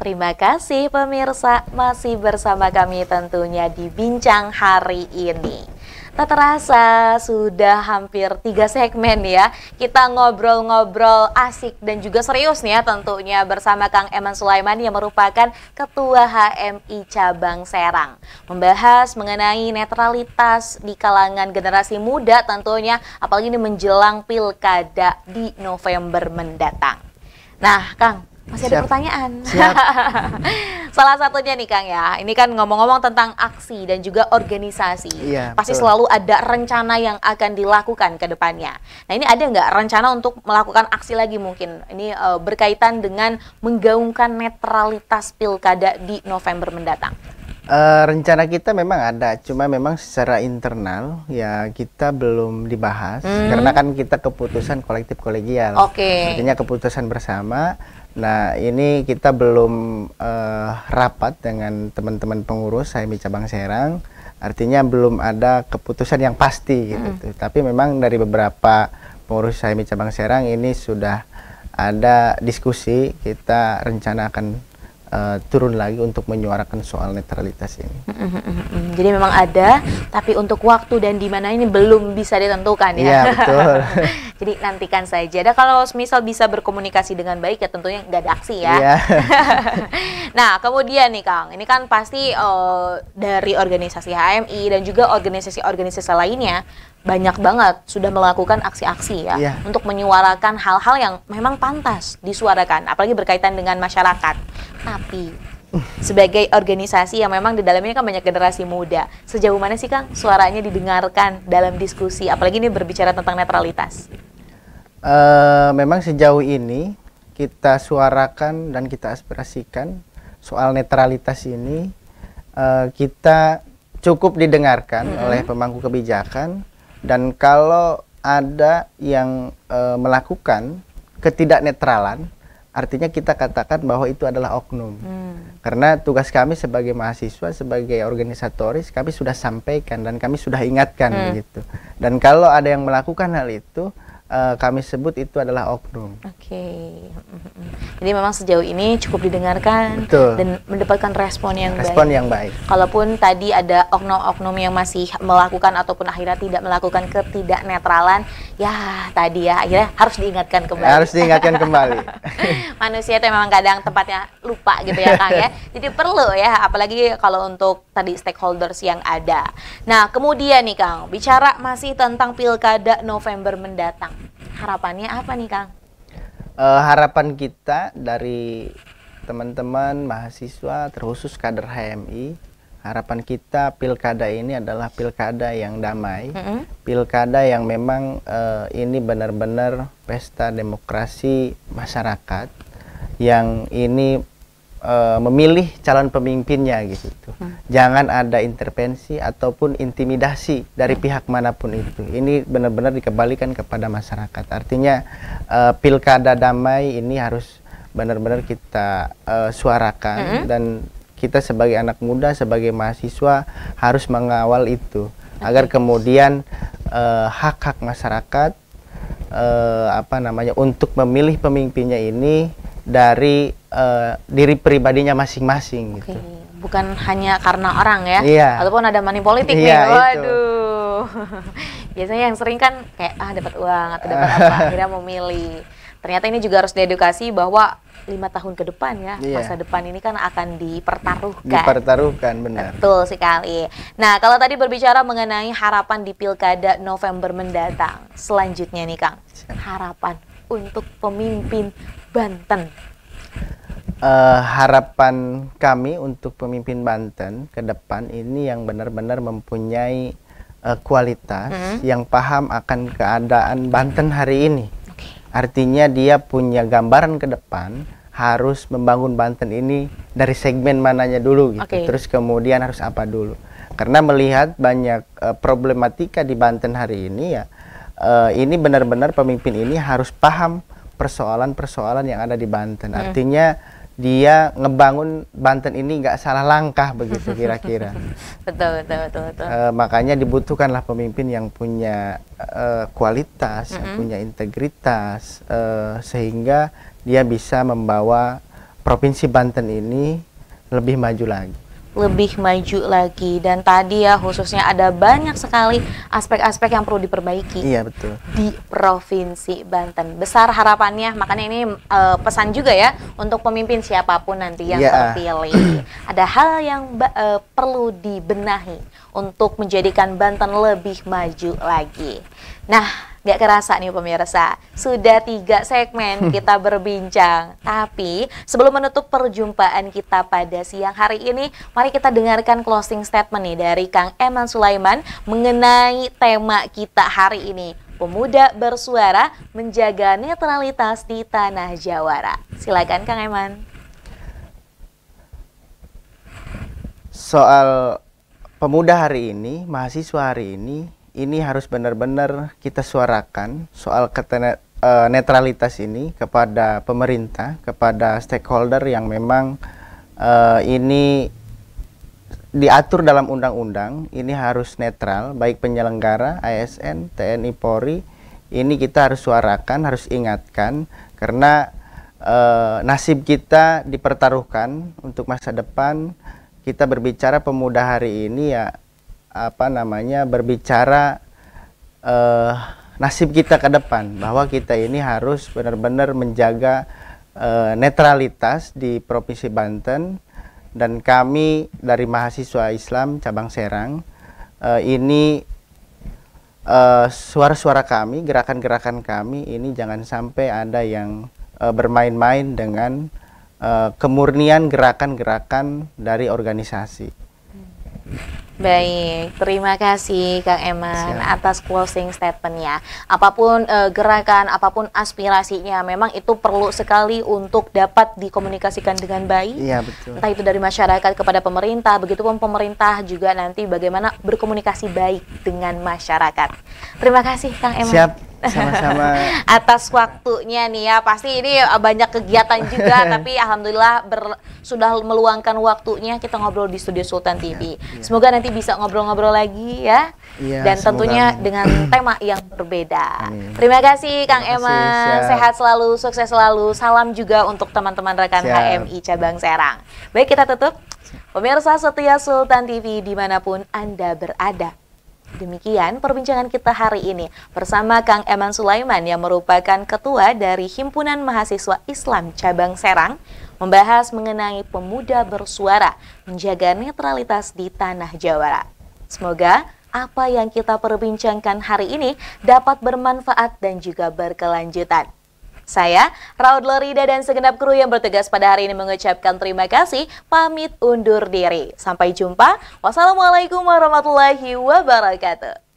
Terima kasih pemirsa, masih bersama kami tentunya di Bincang hari ini. Tak terasa sudah hampir 3 segmen ya. Kita ngobrol-ngobrol asik dan juga serius nih ya tentunya bersama Kang Eman Sulaiman yang merupakan Ketua HMI Cabang Serang. Membahas mengenai netralitas di kalangan generasi muda tentunya, apalagi ini menjelang pilkada di November mendatang. Nah Kang, masih ada pertanyaan. Siap. Salah satunya nih Kang ya, ini kan ngomong-ngomong tentang aksi dan juga organisasi. Iya, Pasti betul. selalu ada rencana yang akan dilakukan ke depannya. Nah ini ada nggak rencana untuk melakukan aksi lagi mungkin? Ini berkaitan dengan menggaungkan netralitas pilkada di November mendatang. Rencana kita memang ada, cuma memang secara internal ya kita belum dibahas karena kan kita keputusan kolektif kolegial. Oke. Artinya keputusan bersama. Nah ini kita belum rapat dengan teman-teman pengurus HMI Cabang Serang. Artinya belum ada keputusan yang pasti gitu. Tapi memang dari beberapa pengurus HMI Cabang Serang ini sudah ada diskusi, kita rencana akan turun lagi untuk menyuarakan soal netralitas ini. Jadi memang ada, tapi untuk waktu dan di mana ini belum bisa ditentukan ya. Iya betul. Jadi nantikan saja. Dan kalau misal bisa berkomunikasi dengan baik ya tentunya nggak ada aksi ya. Iya. Nah kemudian nih Kang, ini kan pasti dari organisasi HMI dan juga organisasi-organisasi lainnya banyak banget sudah melakukan aksi-aksi ya, untuk menyuarakan hal-hal yang memang pantas disuarakan, apalagi berkaitan dengan masyarakat. Tapi sebagai organisasi yang memang di dalamnya kan banyak generasi muda, sejauh mana sih Kang suaranya didengarkan dalam diskusi, apalagi ini berbicara tentang netralitas? Memang sejauh ini kita suarakan dan kita aspirasikan soal netralitas ini, kita cukup didengarkan oleh pemangku kebijakan. Dan kalau ada yang melakukan ketidaknetralan, artinya kita katakan bahwa itu adalah oknum. Karena tugas kami sebagai mahasiswa, sebagai organisatoris, kami sudah sampaikan dan kami sudah ingatkan begitu. Dan kalau ada yang melakukan hal itu, kami sebut itu adalah oknum. Oke. Jadi memang sejauh ini cukup didengarkan. Betul. Dan mendapatkan respon yang baik. Kalaupun tadi ada oknum-oknum yang masih melakukan ataupun akhirnya tidak melakukan ketidaknetralan, ya tadi ya akhirnya harus diingatkan kembali. Harus diingatkan kembali. Manusia itu memang kadang tempatnya lupa gitu ya Kang ya. Jadi perlu ya, apalagi kalau untuk tadi stakeholders yang ada. Nah kemudian nih Kang, bicara masih tentang pilkada November mendatang. Harapannya apa nih Kang? Harapan kita dari teman-teman mahasiswa, terkhusus kader HMI, harapan kita pilkada ini adalah pilkada yang damai, pilkada yang memang ini benar-benar pesta demokrasi masyarakat, yang ini memilih calon pemimpinnya gitu. Jangan ada intervensi ataupun intimidasi dari pihak manapun itu. Ini benar-benar dikembalikan kepada masyarakat. Artinya pilkada damai ini harus benar-benar kita suarakan, dan kita sebagai anak muda, sebagai mahasiswa harus mengawal itu agar kemudian hak-hak masyarakat untuk memilih pemimpinnya ini dari diri pribadinya masing-masing gitu. Bukan hanya karena orang ya, ataupun ada money politik nih. Itu. Waduh. Biasanya yang sering kan kayak dapat uang atau dapat apa, akhirnya memilih. Ternyata ini juga harus diedukasi bahwa 5 tahun ke depan ya, masa depan ini kan akan dipertaruhkan. Dipertaruhkan, benar. Betul sekali. Nah, kalau tadi berbicara mengenai harapan di pilkada November mendatang, selanjutnya nih Kang, harapan untuk pemimpin Banten. Harapan kami untuk pemimpin Banten ke depan ini yang benar-benar mempunyai kualitas, yang paham akan keadaan Banten hari ini. Artinya dia punya gambaran ke depan, harus membangun Banten ini dari segmen mananya dulu gitu. Terus kemudian harus apa dulu. Karena melihat banyak problematika di Banten hari ini ya, ini benar-benar pemimpin ini harus paham persoalan-persoalan yang ada di Banten. Artinya dia ngebangun Banten ini nggak salah langkah begitu kira-kira. Betul. Makanya dibutuhkanlah pemimpin yang punya kualitas, yang punya integritas, sehingga dia bisa membawa Provinsi Banten ini lebih maju lagi. Lebih maju lagi, dan tadi ya khususnya ada banyak sekali aspek-aspek yang perlu diperbaiki. Iya, betul. Di Provinsi Banten. Besar harapannya, makanya ini pesan juga ya untuk pemimpin siapapun nanti yang terpilih. Ada hal yang perlu dibenahi untuk menjadikan Banten lebih maju lagi. Nah, gak kerasa nih pemirsa, sudah 3 segmen kita berbincang. Tapi sebelum menutup perjumpaan kita pada siang hari ini, mari kita dengarkan closing statement nih dari Kang Eman Sulaiman mengenai tema kita hari ini. Pemuda bersuara menjaga netralitas di tanah Jawara. Silakan Kang Eman. Soal pemuda hari ini, mahasiswa hari ini harus benar-benar kita suarakan soal netralitas ini kepada pemerintah, kepada stakeholder yang memang ini diatur dalam undang-undang, ini harus netral, baik penyelenggara, ASN, TNI, Polri, ini kita harus suarakan, harus ingatkan, karena nasib kita dipertaruhkan untuk masa depan. Kita berbicara pemuda hari ini ya, berbicara nasib kita ke depan, bahwa kita ini harus benar-benar menjaga netralitas di Provinsi Banten. Dan kami dari mahasiswa Islam cabang Serang ini suara-suara kami, gerakan-gerakan kami ini jangan sampai ada yang bermain-main dengan kemurnian gerakan-gerakan dari organisasi. Baik, terima kasih Kang Eman atas closing statement-nya. Apapun gerakan, apapun aspirasinya, memang itu perlu sekali untuk dapat dikomunikasikan dengan baik. Iya, betul. Entah itu dari masyarakat kepada pemerintah, begitupun pemerintah juga nanti bagaimana berkomunikasi baik dengan masyarakat. Terima kasih Kang Eman. Siap. Sama-sama. Atas waktunya nih ya, pasti ini banyak kegiatan juga, tapi alhamdulillah sudah meluangkan waktunya kita ngobrol di Studio Sultan TV. Ya. Semoga nanti bisa ngobrol-ngobrol lagi ya, dan tentunya dengan tema yang berbeda. Amin. Terima kasih Kang Eman, sehat selalu, sukses selalu, salam juga untuk teman-teman rekan HMI Cabang Serang. Baik, kita tutup. Pemirsa setia Sultan TV dimanapun Anda berada. Demikian perbincangan kita hari ini bersama Kang Eman Sulaiman yang merupakan Ketua dari Himpunan Mahasiswa Islam Cabang Serang, membahas mengenai pemuda bersuara menjaga netralitas di tanah Jawara. Semoga apa yang kita perbincangkan hari ini dapat bermanfaat dan juga berkelanjutan. Saya, Raud Lorida dan segenap kru yang bertugas pada hari ini mengucapkan terima kasih, pamit undur diri. Sampai jumpa. Wassalamualaikum warahmatullahi wabarakatuh.